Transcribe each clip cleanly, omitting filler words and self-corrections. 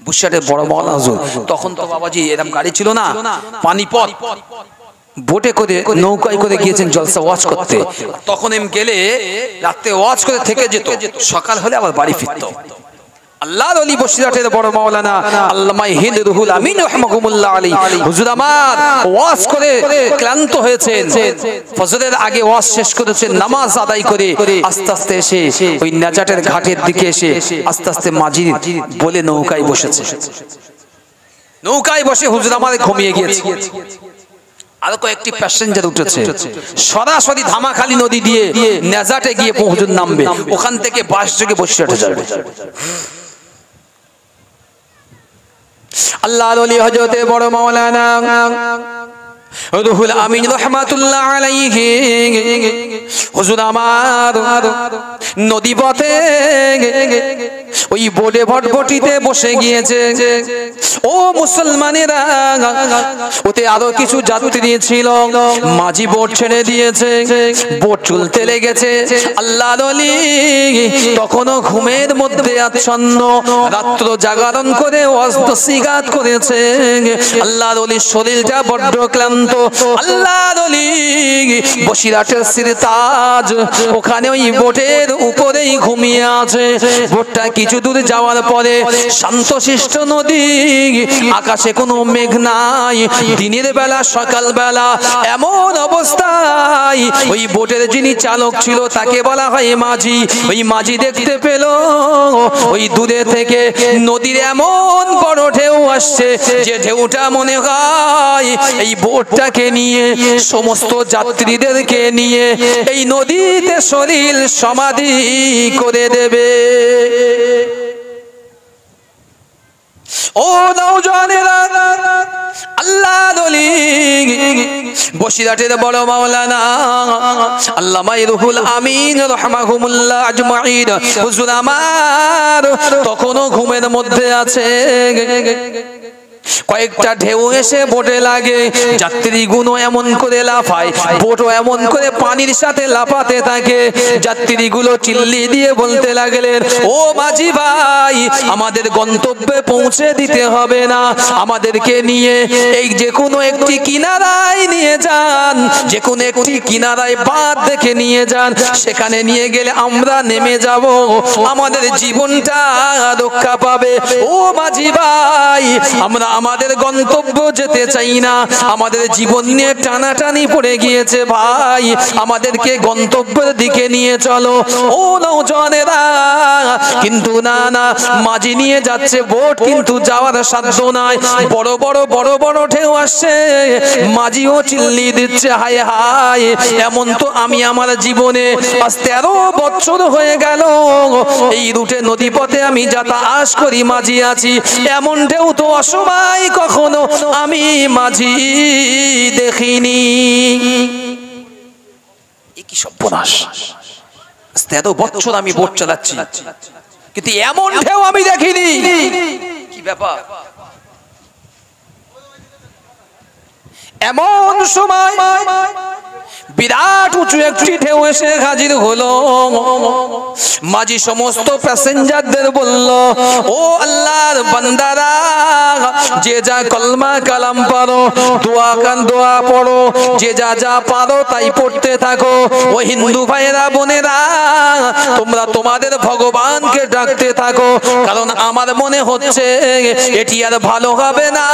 বসিরহাটের বড় মাওলানা হুজুর, তখন তো বাবাজি এরকম গাড়ি ছিল না, পানিপথ বোটে করে নৌকায় করে গিয়েছেন জলসা ওয়াজ করতে। তখন এম গেলে রাতে ওয়াজ করে থেকে যেত, সকাল হলে আবার বাড়ি ফিরত। আল্লাহর ওলি বসিরহাটের বড় মাওলানা আল্লামা হিন্দ রুহুল আমিন রাহমাহুল্লাহ আলাইহি হুজুর আমার ওয়াজ করে ক্লান্ত হয়েছেন, ফজরের আগে ওয়াজ শেষ করেছেন, নামাজ আদায় করে আস্তে আস্তে এসে ওই নাজাটের ঘাটের দিকে এসে আস্তে আস্তে মাঝি বলে নৌকায় বসেছে। নৌকায় বসে হুজুর আমার ঘুমিয়ে গিয়েছে। আর কয়েকটি প্যাসেঞ্জার উঠেছে, সরাসরি ধামাখালী নদী দিয়ে নাজাটে গিয়ে হুজুর নামবে, ওখান থেকে বাস যোগে বসিরহাটে যাবে। আল্লাহর ওলি হযরতে বড় মাওলানা রুহুল আমিন রাহমাতুল্লাহ আলাইহি হুজুর আমার নদী পথে ওই বোটে ভটভটিতে বসে গিয়েছে। ও মুসলমানেরা, ওতে আরো কিছু যাত্রী ছিল, মাঝি বোট ছেড়ে দিয়েছে, বোট চলতে লেগেছে। আল্লাহর ওলি তখনও ঘুমের মধ্যে আচ্ছন্ন, রাত্র জাগরণ করে ওয়াজ-নসিহত করেছে। আল্লাহর ওলির শরীরটা বড্ড ক্লান্ত। আল্লাহর ওলি বসিরহাটের সিরতাজ, ওখানে ওই বোটের উপরেই ঘুমিয়ে আছে। বোটটা কিছু দূর যাওয়ার পরে শান্তশিষ্ট নদী, আকাশে কোনো মেঘ নাই, দিনের বেলা সকাল বেলা, এমন অবস্থায় ওই বোটের যিনি চালক ছিল তাকে বলা হয় মাঝি। ওই মাঝি দেখতে পেল ওই দূরে থেকে নদীর এমন বড় ঢেউ আসছে, যে ঢেউটা মনে হয় এই বোটটাকে নিয়ে, সমস্ত যাত্রীদেরকে নিয়ে এই নদীতে শরীর সমাধি করে দেবে। ও নওজওয়ানেরা, আল্লাহর ওলি বসিরহাটের বড় মাওলানা আল্লামা রুহুল আমিন রাহমাহুল্লাহ আজমাইন হুজুর আমার তখনও ঘুমের মধ্যে আছে। কয়েকটা ঢেউ এসে বোটে লাগে, যাত্রীগুলো এমন করে লাফায়, বোটও এমন করে পানির সাথে লাফাতে থাকে। যাত্রীগুলো চিল্লি দিয়ে বলতে লাগলেন, ও মাঝি ভাই, আমাদের গন্তব্যে পৌঁছে দিতে হবে না, আমাদেরকে নিয়ে এই যে কোনো একটি কিনারায় নিয়ে যান, যে কোনো একটি কিনারায় বাঁধ দেখে নিয়ে যান, সেখানে নিয়ে গেলে আমরা নেমে যাব, আমাদের জীবনটা রক্ষা পাবে। ও মাঝি ভাই, আমরা আমাদের গন্তব্য যেতে চাই না, আমাদের জীবন নিয়ে টানাটানি পড়ে গিয়েছে ভাই, আমাদেরকে গন্তব্যের দিকে নিয়ে চলো। ও নওজওয়ানেরা, কিন্তু না না, মাঝি নিয়ে যাচ্ছে বোট, কিন্তু যাওয়ার সাধ্য নাই, বড় বড় বড় বড় ঢেউ আসছে, মাঝিও চিল্লি দিচ্ছে, হায় হায়, এমন তো আমি আমার জীবনে আজ 13 বছর হয়ে গেল এই রুটে নদী পথে আমি যাতায়াত করি, মাঝি আছি, এমন ঢেউ তো অসময় কখনো আমি মাঝি দেখিনি। কি সর্বনাশ, 13 বছর আমি বোট চালাচ্ছি, কিন্তু এমন ঢেউ আমি দেখিনি। কি ব্যাপার? এমন সময় বিরাট উঁচু একটি ঢেউ এসে হাজির হলো। মাঝি সমস্ত প্যাসেঞ্জারদের বলল, ও আল্লাহর বান্দারা, যে যা কলমা কালাম পারো, দোয়া পড়ো, যে যা যা পারো তাই পড়তে থাকো। ও হিন্দু ভাইয়েরা বোনেরা, তোমরা তোমাদের ভগবানকে ডাকতে থাকো, কারণ আমার মনে হচ্ছে এটি আর ভালো হবে না,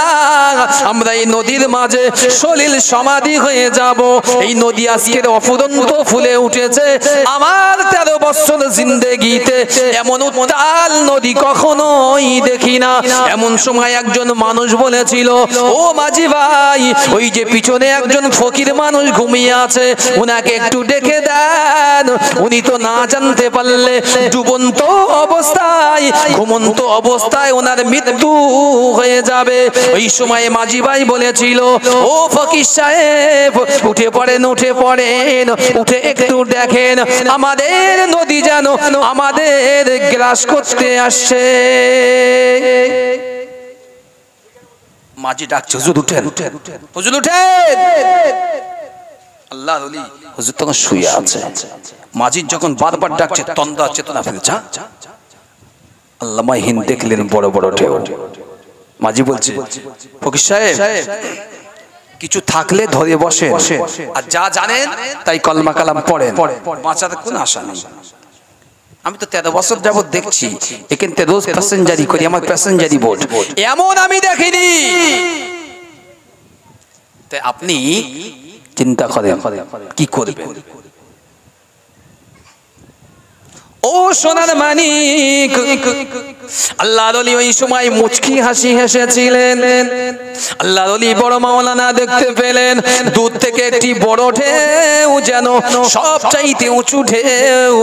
আমরা এই নদীর মাঝে সলিল সমাধি হয়ে যাব। এই নদী আজকের অফুরন্ত ফুলে উঠেছে, আমার 13 বছর জিন্দেগিতে এমন উত্তাল নদী কখনোই দেখি না। এমন সময় একজন মানুষ বলেছিল, ও মাঝি ভাই, ওই যে পিছনে একজন ফকির মানুষ ঘুমিয়ে আছে, উনাকে একটু ডেকে দেন, উনি তো না জানতে পারলে ডুবন্ত অবস্থায়, ঘুমন্ত অবস্থায় ওনার মৃত্যু হয়ে যাবে। ওই সময় মাঝি ভাই বলেছিল, ও ফকির সাহেব, উঠে পড়েন, উঠে একটু দেখেন, আমাদের নদী যেন আমাদের গ্রাস করতে আসছে। মাঝি ডাকছে, হুজুর উঠেন, হুজুর উঠেন। আল্লাহর ওলি হুজুর তখন শুয়ে আছে। মাঝি যখন বারবার ডাকছে, তন্দ্রা চেতনা ফেলেছে। আল্লামা হিন্দ দেখলেন বড় বড় ঢেউ। মাঝি বলছে ফকির সাহেব কিছু থাকলে ধরে বসে, আর যা জানেন তাই কলমা কালাম পড়েন, বাঁচার কোনো আশা নেই। আমি তো 13 বছর যাবত দেখছি এখান থেকে রোজ প্যাসেঞ্জারি করি, আমার প্যাসেঞ্জারি বোট, এমন আমি দেখিনি। তাই আপনি চিন্তা করেন কি করবেন। ও সোনার মানিক, আল্লাহর ওলি ওই সময় মুচকি হাসি হেসেছিলেন। আল্লাহর ওলি বড় মাওলানা দেখতে পেলেন দূর থেকে একটি বড় ঢেউ, যেন সব চাইতে উঁচু ঢেউ,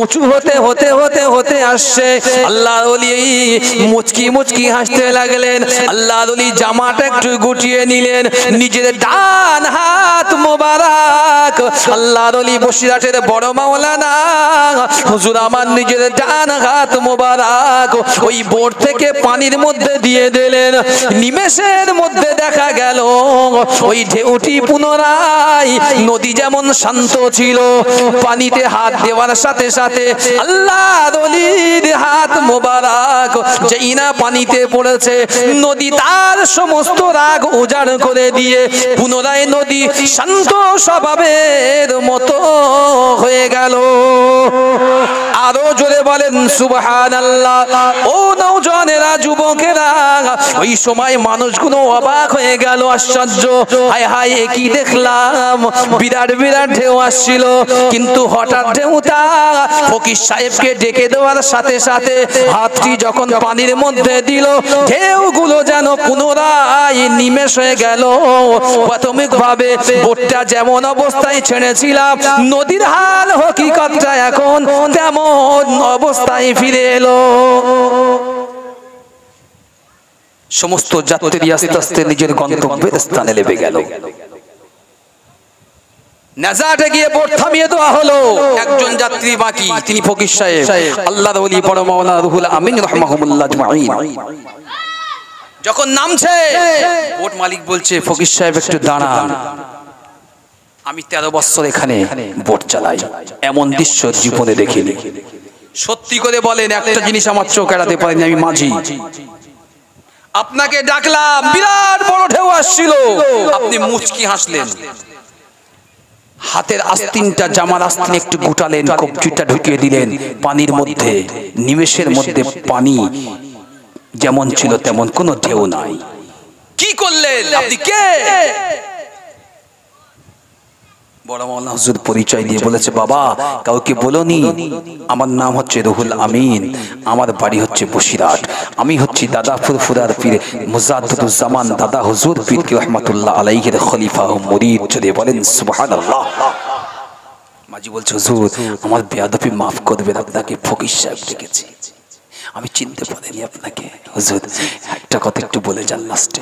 উঁচু হতে হতে হতে হতে আসছে। আল্লাহর ওলি মুচকি মুচকি হাসতে লাগলেন। আল্লাহর ওলি জামাটা একটু গুটিয়ে নিলেন, নিজের ডান হাত মোবারক, আল্লাহর ওলি বসিরহাটের বড় মাওলানা হুজুর আমার নিজের ডান হাত মোবারক ওই বোট থেকে পানির মধ্যে দিয়ে দিলেন। নিমেষের মধ্যে দেখা গেল ওই ঢেউটি পুনরায়, নদী যেমন শান্ত ছিল, পানিতে হাত দেওয়ার সাথে সাথে আল্লাহর ওলির হাত মোবারক যেই না পানিতে পড়েছে, নদী তার সমস্ত রাগ উজাড় করে দিয়ে পুনরায় নদী শান্ত স্বভাবের মতো হয়ে গেল। আরো জোরে বলেন সুবহানাল্লাহ। ও নওজওয়ানেরা, যুবকেরা, ওই সময় মানুষগুলো অবাক হয়ে গেল, আশ্চর্য, হায় হায় এ কি দেখলাম, বিরাট বিরাট ঢেউ আসছিল, কিন্তু হঠাৎ ঢেউটা ফকির সাহেবকে ডেকে দেওয়ার সাথে সাথে হাতটি যখন পানির মধ্যে দিল, ঢেউগুলো যেন পুনরায় নিমেষ হয়ে গেল। প্রাথমিকভাবে বোটটা যেমন অবস্থায় ছেড়েছিলাম, নদীর হাল হকিকতটা এখন তেমন অবস্থায় ফিরে এলো। সমস্ত যাত্রী আস্তে আস্তে নিজের গন্তব্যের স্থানে নেমে গেল। নাজাতে গিয়ে বোট থামিয়ে দেওয়া হলো। একজন যাত্রী বাকি, তিনি ফকির সাহেব, আল্লাহর ওলি বড় মাওলানা রুহুল আমিন রাহমাহুল্লাহ আজমাইন। যখন নামছে, বোট মালিক বলছে ফকির সাহেব একটু দাঁড়ান, আমি 13 বছর এখানে বোট চালাই, এমন দৃশ্য জীবনে দেখিনি। সত্যি করে বলেন, একটা জিনিস আমার চোখ এড়াতে পারেনি, আমি মাঝি, আপনাকে ডাকলাম, বিরাট বড় ঢেউ আসছিল, আপনি মুচকি হাসলেন, হাতের আস্তিনটা, জামার আস্তিন একটু গুটালেন, কবজিটা ঢুকিয়ে দিলেন পানির মধ্যে, নিমেষের মধ্যে পানি যেমন ছিল তেমন, কোনো ঢেউ নাই। কি করলেন আপনি? কে? বড় মাওলানা হুজুর পরিচয় দিয়ে বলেছে, বাবা কাউকে বলোনি, আমার নাম হচ্ছে রুহুল আমিন, আমার বাড়ি হচ্ছে বসিরহাট, আমি হচ্ছি দাদা ফুরফুরার পীর মুজাদ্দুজ্জামান দাদা হুজুর পীর রহমাতুল্লাহ আলাইহির খলিফা ও মুরিদ। যদি বলেন সুবহানাল্লাহ। মাঝি বলছে হুজুর আমার বেয়াদবি মাফ করবেন, আপনাকে ফকির সাহেব ডেকেছি, আমি চিনতে পারিনি আপনাকে। হুজুর একটা কথা একটু বলে যান লাস্টে।